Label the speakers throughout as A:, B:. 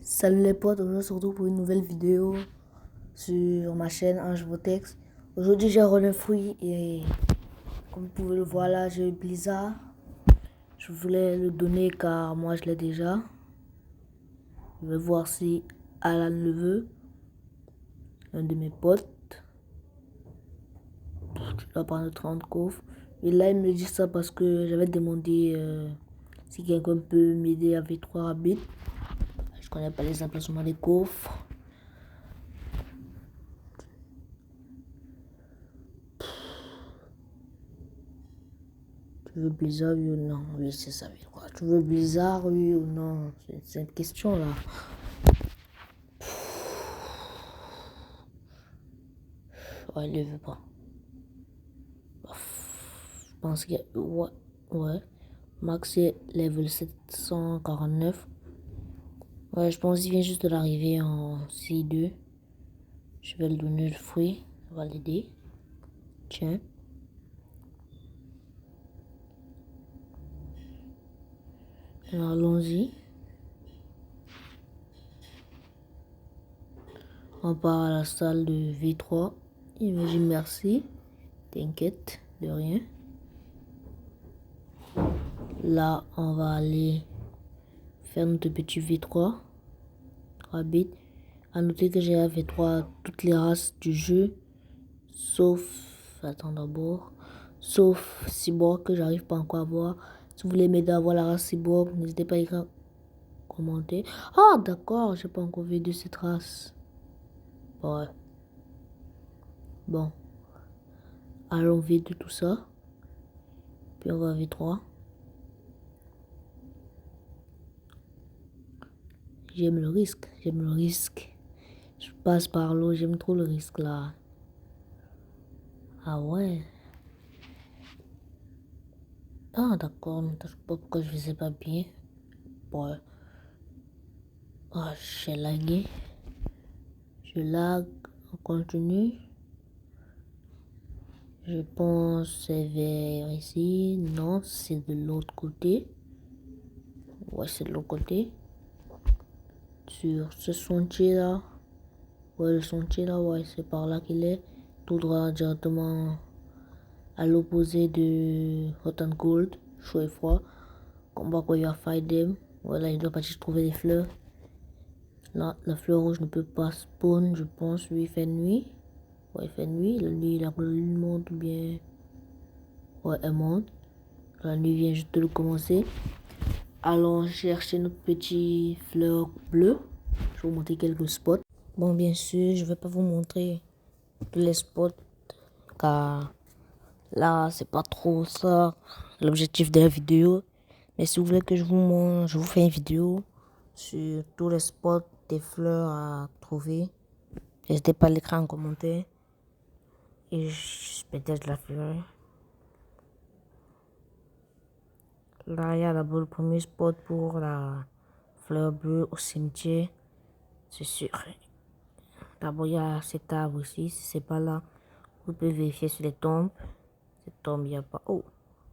A: Salut les potes, aujourd'hui on se retrouve pour une nouvelle vidéo sur ma chaîne Ange Votex. Aujourd'hui j'ai un fruit et comme vous pouvez le voir là, j'ai Blizzard. Je voulais le donner car moi je l'ai déjà. Je vais voir si Alan le veut, un de mes potes. Je dois prendre 30 coffres. Et là il me dit ça parce que j'avais demandé si quelqu'un peut m'aider avec 3 rabbits. Je connais pas les emplacements des coffres. Tu veux Blizzard, oui ou non? Oui, c'est ça, oui. Quoi. Tu veux Blizzard, oui ou non? C'est une question là. Ouais, il ne veut pas. Je pense qu'il y a. Ouais, ouais. Max est level 749. Ouais, je pense qu'il vient juste d'arriver en C2. Je vais lui donner le fruit. Ça va l'aider. Tiens. Alors, allons-y. On part à la salle de V3. Il me dit merci. T'inquiète, de rien. Là, on va aller faire notre petit V3. Rabbit. À noter que j'ai un V3 toutes les races du jeu. Sauf. Attends d'abord. Sauf Cyborg que j'arrive pas encore à voir. Si vous voulez m'aider à voir la race Cyborg, n'hésitez pas à écrire commenter. Ah d'accord, j'ai pas encore vu de cette race. Ouais. Bon. Allons vite de tout ça. Puis on va à V3. J'aime le risque. J'aime le risque. Je passe par l'eau. J'aime trop le risque là. Ah ouais. Ah d'accord. Je sais pas pourquoi je faisais pas bien. Ouais. Ah, j'ai lagué. Je lag. On continue. Je pense c'est vers ici. Non, c'est de l'autre côté. Ouais, c'est de l'autre côté. Sur ce sentier là. Ouais, le sentier là, ouais, c'est par là qu'il est. Tout droit directement à l'opposé de Hot and Cold, chaud et froid. Combat quoi, il va fight them. Voilà, il doit partir trouver des fleurs. Là, la fleur rouge ne peut pas spawn, je pense. Lui, il fait nuit. Ouais, il fait nuit. La nuit, la lune monte bien. Ouais, elle monte. La nuit vient juste de commencer. Allons chercher notre petit fleur bleue. Je vais vous montrer quelques spots. Bon, bien sûr, je vais pas vous montrer tous les spots car là, c'est pas trop ça l'objectif de la vidéo. Mais si vous voulez que je vous montre, je vous fais une vidéo sur tous les spots des fleurs à trouver. N'hésitez pas à l'écrire en commentaire. Et peut-être la fleur. Là, il y a d'abord le premier spot pour la fleur bleue au cimetière. C'est sûr. D'abord, il y a cet arbre aussi. Si c'est pas là, vous pouvez vérifier sur les tombes. Ces tombes, il n'y a pas. Oh,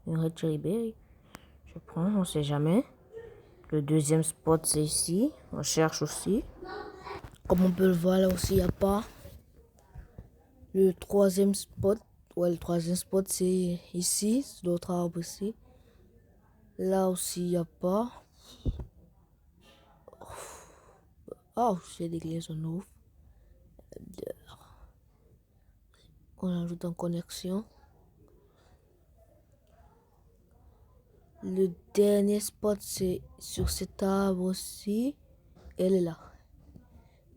A: une red cherry berry. Je prends, on sait jamais. Le deuxième spot, c'est ici. On cherche aussi. Comme on peut le voir, là aussi, il n'y a pas. Le troisième spot, ouais, le troisième spot, c'est ici. L'autre arbre aussi. Là aussi, il n'y a pas. Oh, j'ai des glaçons ouf. On ajoute en connexion. Le dernier spot, c'est sur cet arbre aussi. Elle est là.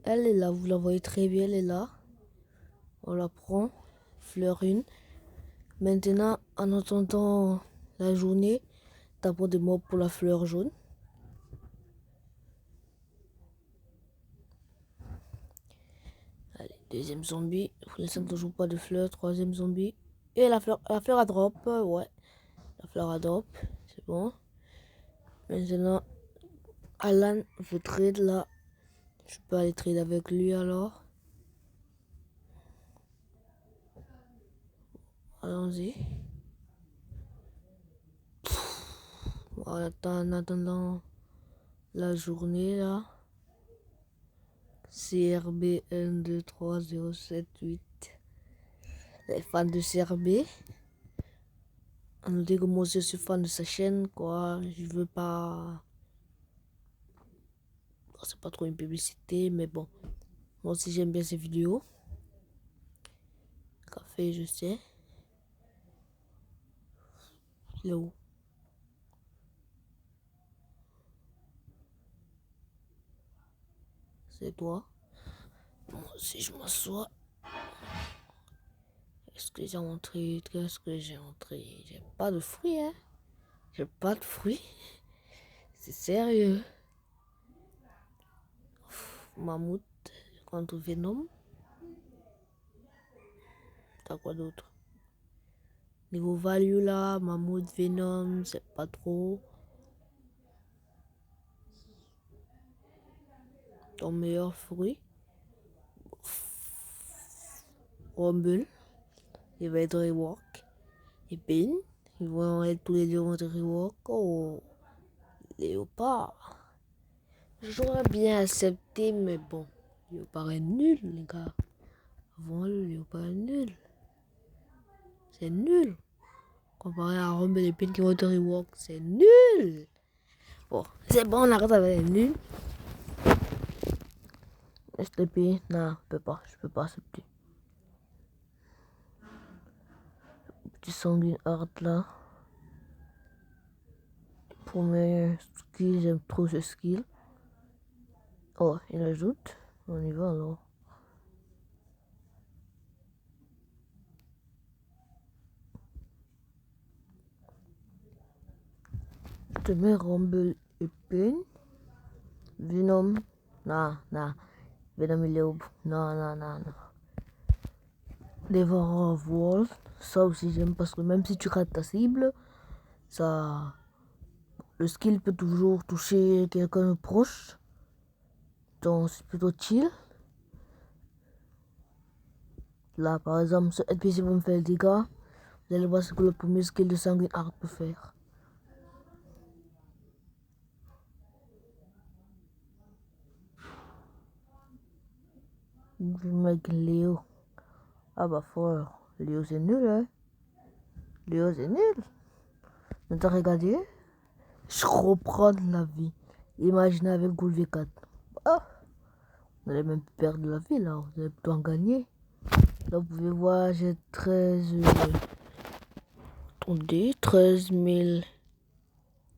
A: Elle est là, vous la voyez très bien, elle est là. On la prend, fleur 1. Maintenant, en attendant la journée, tapons des mobs pour la fleur jaune. Allez, deuxième zombie. Pour l'instant, toujours pas de fleur. Troisième zombie. Et la fleur à drop. Ouais, la fleur à drop. C'est bon. Maintenant, Alan veut trade là. Je peux aller trade avec lui alors. Allons-y. En attendant la journée là. CRB 1, 2, 3, 0, 7, 8. Les fans de CRB. À noter que moi aussi je suis fan de sa chaîne, quoi. Je veux pas. C'est pas trop une publicité, mais bon. Moi aussi j'aime bien ses vidéos. Café, je sais. Il est où? C'est toi. Moi aussi je m'assois. Qu'est-ce que j'ai montré? Qu'est-ce que j'ai montré? J'ai pas de fruits, hein. J'ai pas de fruits. C'est sérieux. Mammouth contre Venom. T'as quoi d'autre? Niveau value là, Mammouth, Venom, c'est pas trop. Ton meilleur fruit? Rumble. Il va être rework. Et Ben. Ils vont être tous les deux vont être rework. Oh, Léopard. J'aurais bien accepté, mais bon. Léopard est nul, les gars. Avant le Léopard est nul. C'est nul. Comparé à Rumble et Ben qui vont être rework, c'est nul. Bon, c'est bon, on arrête avec les nuls. STP, non, je peux pas accepter. Petit sanguine art là. Premier skill, j'aime trop ce skill. Oh, il ajoute. On y va alors. Je te mets Rumble et Pain. Venom. Non. Venom il est au bout. Non. Devourer of World. Ça aussi j'aime parce que même si tu rates ta cible, ça. Le skill peut toujours toucher quelqu'un de proche. Donc c'est plutôt chill. Là par exemple, ce NPC va me faire le dégât. Vous allez voir ce que le premier skill de Sanguine Art peut faire. Mec Léo. Ah bah frère, Léo c'est nul hein. Léo c'est nul. Mais t'as regardé? Je reprends la vie. Imaginez avec Goul V4. Ah, vous allez même perdre la vie là, vous allez plutôt en gagner. Là vous pouvez voir, j'ai 13... Attendez, 13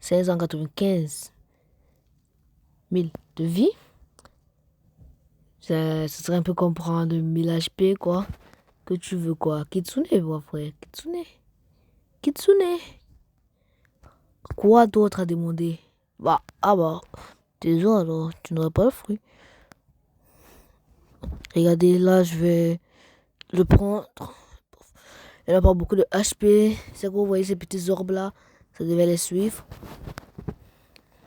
A: 595 000 de vie. Ça serait un peu comme prendre 1000 HP quoi. Que tu veux quoi? Kitsune, mon frère. Kitsune. Quoi d'autre à demander? Bah, désolé alors, tu n'aurais pas le fruit. Regardez, là, je vais le prendre. Il n'a pas beaucoup de HP. C'est que vous voyez ces petits orbes là, ça devait les suivre.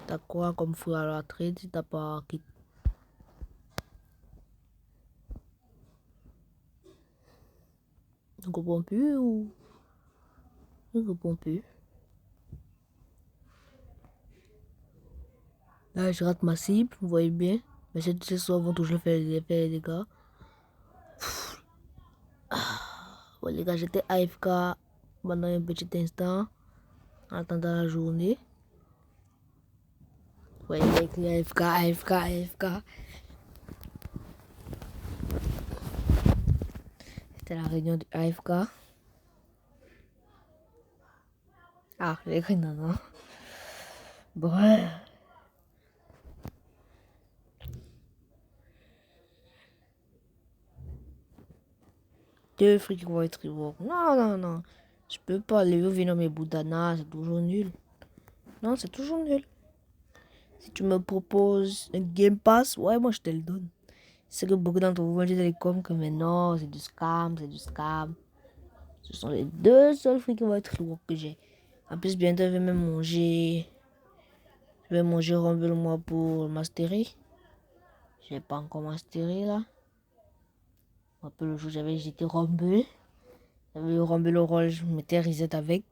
A: T'as quoi comme fruit à la trade si t'as pas kit? Tu comprends plus ou? Je ne comprends plus. Là, je rate ma cible, vous voyez bien. Mais ces sorts vont toujours faire les dégâts. Bon, les gars, j'étais AFK pendant un petit instant, en attendant la journée. Vous voyez, écrit AFK. C'était la réunion du AFK. Ah, j'ai écrit non. Bref. Deux fruits qui vont être rework. Non. Je peux pas. Les Venom et Boudana, c'est toujours nul. Non, c'est toujours nul. Si tu me proposes un Game Pass, ouais, moi je te le donne. C'est que beaucoup d'entre vous vont dire les coms que mais non, c'est du scam. Ce sont les deux seuls fruits qui vont être rework que j'ai. En plus, bientôt, je vais même manger. Je vais manger Rumble moi pour mastery. Je n'ai pas encore mastery là. Un peu le jour j'avais jeté Rumble. J'avais le Rumble au rôle, je mettais reset avec.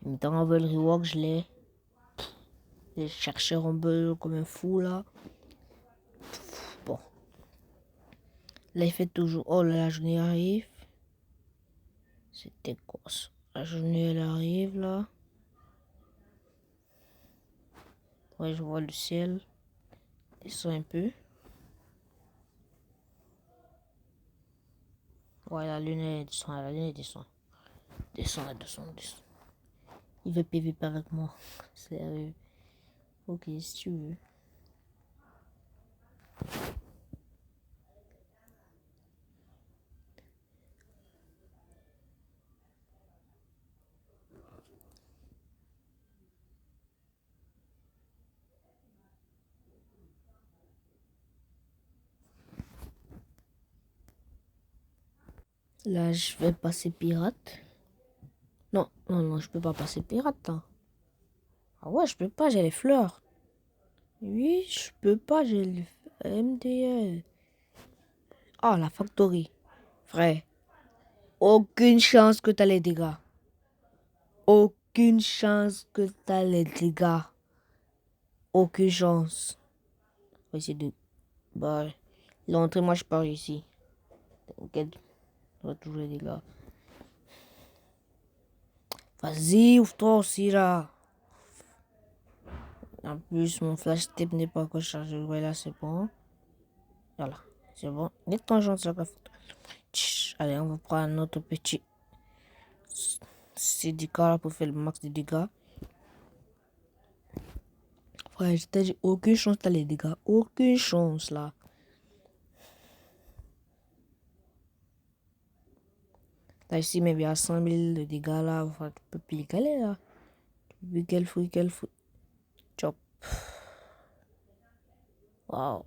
A: En même temps, Rumble rework, je l'ai. J'ai cherché Rumble comme un fou là. Bon. Là, il fait toujours. Oh, la journée arrive. C'était quoi ça? La journée, elle arrive là. Ouais, je vois le ciel. Descend un peu. Ouais, la lune, elle descend. La lune, elle descend. Descend, elle descend, descend. Il veut PVP avec moi. Sérieux. Ok, si tu veux. Là, je vais passer pirate. Non, non, non, je peux pas passer pirate là. Ah ouais, je peux pas, j'ai les fleurs. Oui, je peux pas, j'ai les MDL. Ah, la factory. Frère, aucune chance que t'as les dégâts. Aucune chance que t'as les dégâts. Aucune chance. On va essayer de. Bah, l'entrée, moi je pars ici. T'inquiète, on va toujours les dégâts. Vas-y, ouvre-toi aussi là. En plus, mon flash tape n'est pas encore chargé. Ouais, là, c'est bon. Voilà, c'est bon. Net tangente, ça va. Allez, on va prendre notre petit CDK là pour faire le max de dégâts. Ouais, je t'ai dit, aucune chance t'as les dégâts. Aucune chance là. Là, ici, même il y a 100 000 de dégâts là. Enfin, tu peux plus les caler là. Tu peux quel fruit, quel fruit. Chop. Waouh.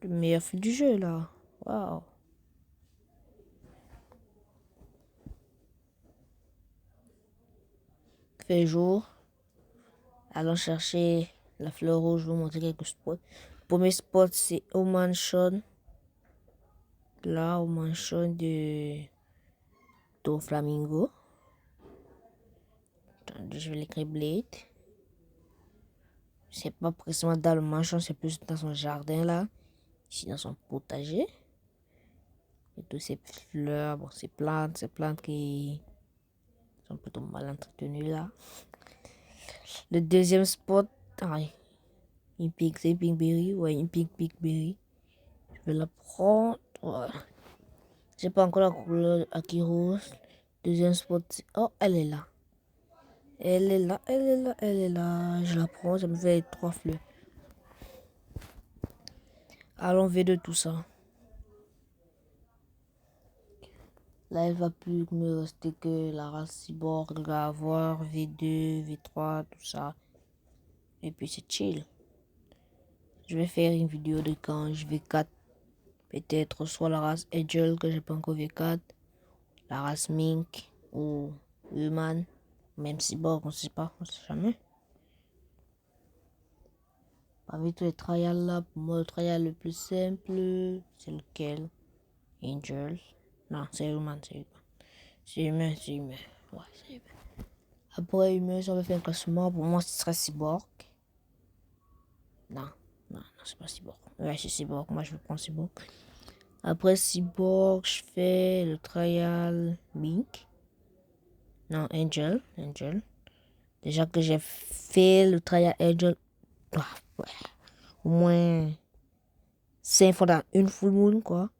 A: Le meilleur fruit du jeu là. Waouh. Fait jour. Allons chercher la fleur rouge. Je vais vous montrer quelques spots. Le premier spot, c'est au mansion. Là, au mansion de Flamingo. Attendez, je vais l'écrire Blade. C'est pas précisément dans le mansion, c'est plus dans son jardin là. Ici, dans son potager. Et toutes ces fleurs, bon, ces plantes qui sont plutôt mal entretenues là. Le deuxième spot, une pink, c'est pinkberry, ouais, une pinkberry. Je vais la prendre, ouais. J'ai pas encore la couleur Aki rose. Deuxième spot, oh, elle est là. Elle est là, elle est là, elle est là. Je la prends, ça me fait 3 fleurs. Allons V de tout ça. Là, il va plus me rester que la race cyborg, je vais avoir V2, V3, tout ça. Et puis c'est chill. Je vais faire une vidéo de quand je V4. Peut-être soit la race Angel que j'ai pas encore V4. La race Mink ou Human. Même cyborg, on sait pas, on sait jamais. Avec tous les trials là, pour moi le trial le plus simple, c'est lequel? Angel. Non, c'est Human, c'est Human. C'est humain, c'est humain. Ouais, c'est humain. Après humain, si on veut faire un classement, pour moi, ce serait cyborg. Non, non, non, c'est pas cyborg. Ouais, c'est cyborg. Moi, je vais prendre cyborg. Après cyborg, je fais le trial Mink. Non, Angel. Angel. Déjà que j'ai fait le trial Angel. Ah, ouais. Au moins 5 fois dans une full moon, quoi.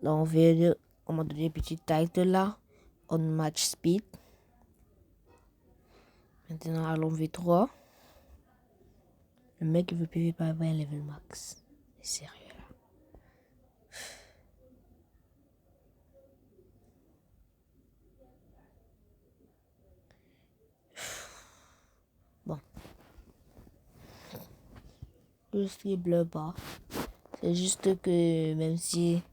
A: Là, on m'a donné un petit title là. On match speed. Maintenant, allons V3. Le mec il veut PV pas avoir un level max. C'est sérieux là. Bon. Je suis bleu bas. C'est juste que même si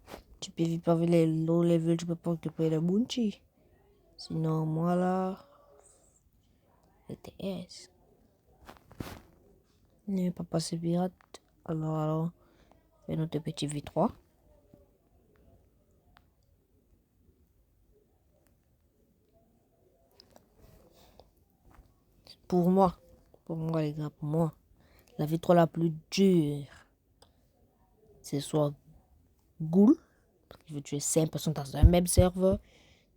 A: tu PV pas avec les low level, tu peux pas récupérer le bounty. Sinon, moi là, le TS. Ne pas passer pirate. Alors, fais notre petit V3. Pour moi les gars, pour moi, la V3 la plus dure, c'est soit ghoul. Je veux tuer 5 personnes dans un même serveur.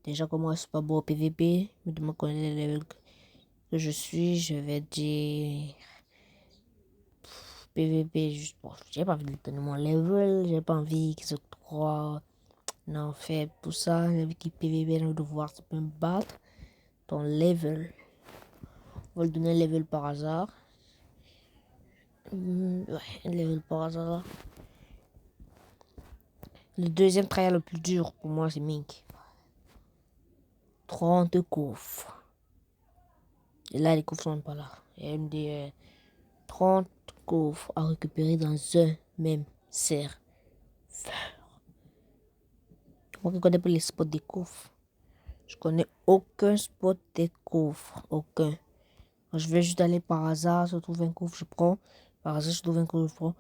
A: Déjà, comme moi, je suis pas bon au PVP. Je me demande combien de level que je suis. Je vais dire PVP. Juste, bon, j'ai pas envie de donner mon level. J'ai pas envie qu'ils se croient. Non, fait pour ça. J'ai envie qu'ils PVP, j'ai envie de voir si peut me battre. Ton level. On va lui donner un level par hasard. Ouais, un level par hasard. Le deuxième trial le plus dur pour moi, c'est Mink. 30 coffres. Et là, les coffres sont pas là. Il y a des 30 coffres à récupérer dans un même serveur. Moi qui connais pas les spots des coffres. Je connais aucun spot des coffres. Aucun. Quand je vais juste aller par hasard, je trouve un coffre, je prends. Par hasard, je trouve un coffre, je prends.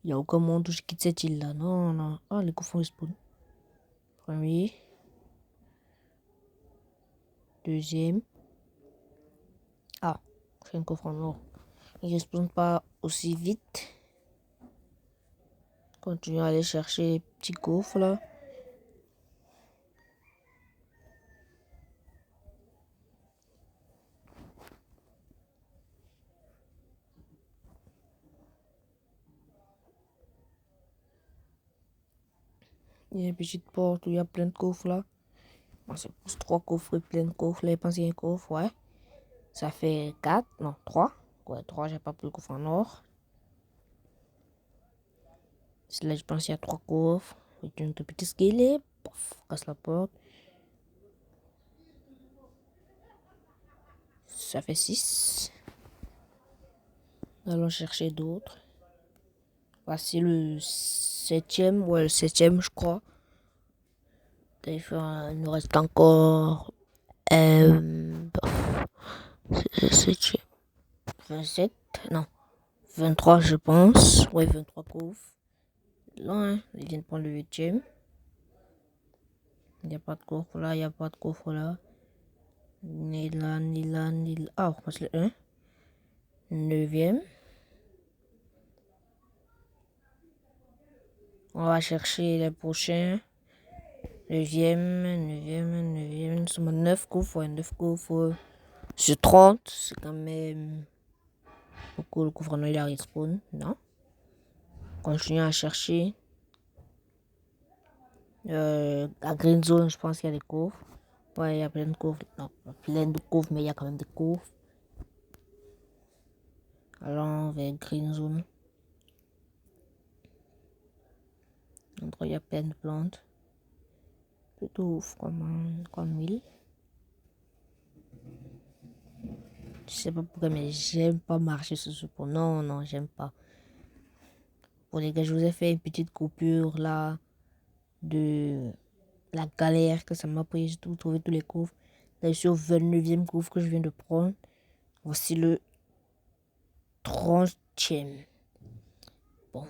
A: Il n'y a aucun monde où je quitte cette île-là. Non, non. Ah, les coffres respawn. Premier. Deuxième. Ah, c'est un coffre en or. Il ne respawn pas aussi vite. Continue à aller chercher les petits coffres là. Il y a une petite porte où il y a plein de coffres là. Bon, c'est plus 3 coffres et plein de coffres. Là, je pense qu'il y a un coffre, ouais. Ça fait 4, non, 3. Ouais, 3, j'ai pas pris le coffre en or. Là, je pense qu'il y a 3 coffres. Et un tout petit squelette. Pof, casse la porte. Ça fait 6. Allons chercher d'autres. Voici le 7e. Ouais, le 7e, je crois. Il nous reste encore. C'est le 7e. 27. Non. 23, je pense. Ouais, 23 coffres. Là, hein. Ils viennent prendre le 8e. Il n'y a pas de coffre là, il n'y a pas de coffre là. Ni là, ni là, ni là. Ah, on passe le 1. 9e. On va chercher les prochains. 9e, 9e, 9e. Nous sommes à 9 coffres. Ouais, 9 coffres. Sur 30, c'est quand même beaucoup. Le coffre non, il a respawn. Non. Continue à chercher. À Green Zone, je pense qu'il y a des coffres. Ouais, il y a plein de coffres. Non, pas plein de coffres, mais il y a quand même des coffres. Allons vers Green Zone. Endroit, il y a plein de plantes. Plutôt ouf comme île. Je sais pas pourquoi, mais j'aime pas marcher sur ce pont. Non, non, j'aime pas. Bon, les gars, je vous ai fait une petite coupure là de la galère que ça m'a pris. J'ai tout trouvé tous les coffres. Là, je suis au 29e coffre que je viens de prendre. Voici le 30e. Bon,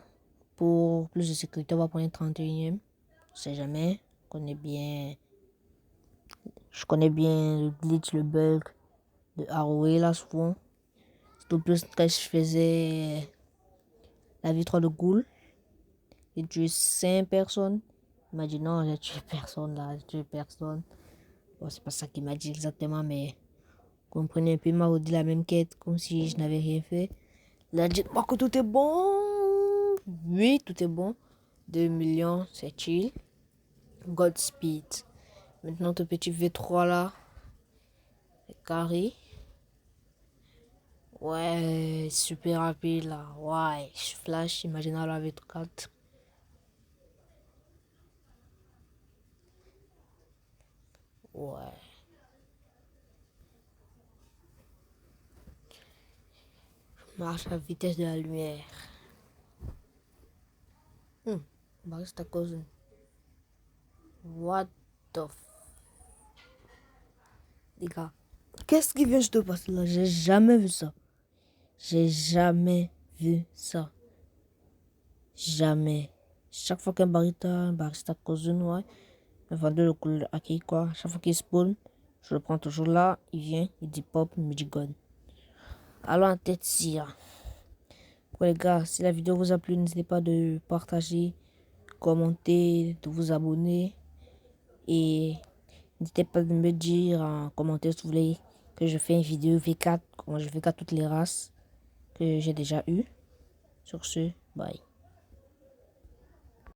A: pour plus de sécurité, on va prendre le 31e. On sait jamais. Je connais bien le glitch, le bug de Arroway là souvent. Surtout plus quand je faisais la victoire de Ghoul. J'ai tué 5 personnes. Il m'a dit non, j'ai tué personne là, j'ai tué personne. Bon, c'est pas ça qu'il m'a dit exactement, mais comprenez un peu, il m'a redit la même quête comme si je n'avais rien fait. Il a dit que tout est bon. Oui, tout est bon. 2 millions, c'est chill. Godspeed. Maintenant, ton petit V3 là, c'est carré. Ouais, super rapide là. Ouais, je flash, imagine la V4. Ouais. Je marche à la vitesse de la lumière. Bah, c'est à cause. What the f... Les gars, qu'est-ce qui vient de se passer là? J'ai jamais vu ça. J'ai jamais vu ça. Jamais. Chaque fois qu'un barista cause ouais. Le vendeur le couleur acquis quoi. Chaque fois qu'il spawn, je le prends toujours là. Il vient, il dit pop, il me dit god. Alors en tête si. Bon les gars, si la vidéo vous a plu, n'hésitez pas de partager, commenter, de vous abonner. Et n'hésitez pas de me dire en commentaire si vous voulez que je fais une vidéo V4, comment je V4 toutes les races que j'ai déjà eues. Sur ce, bye.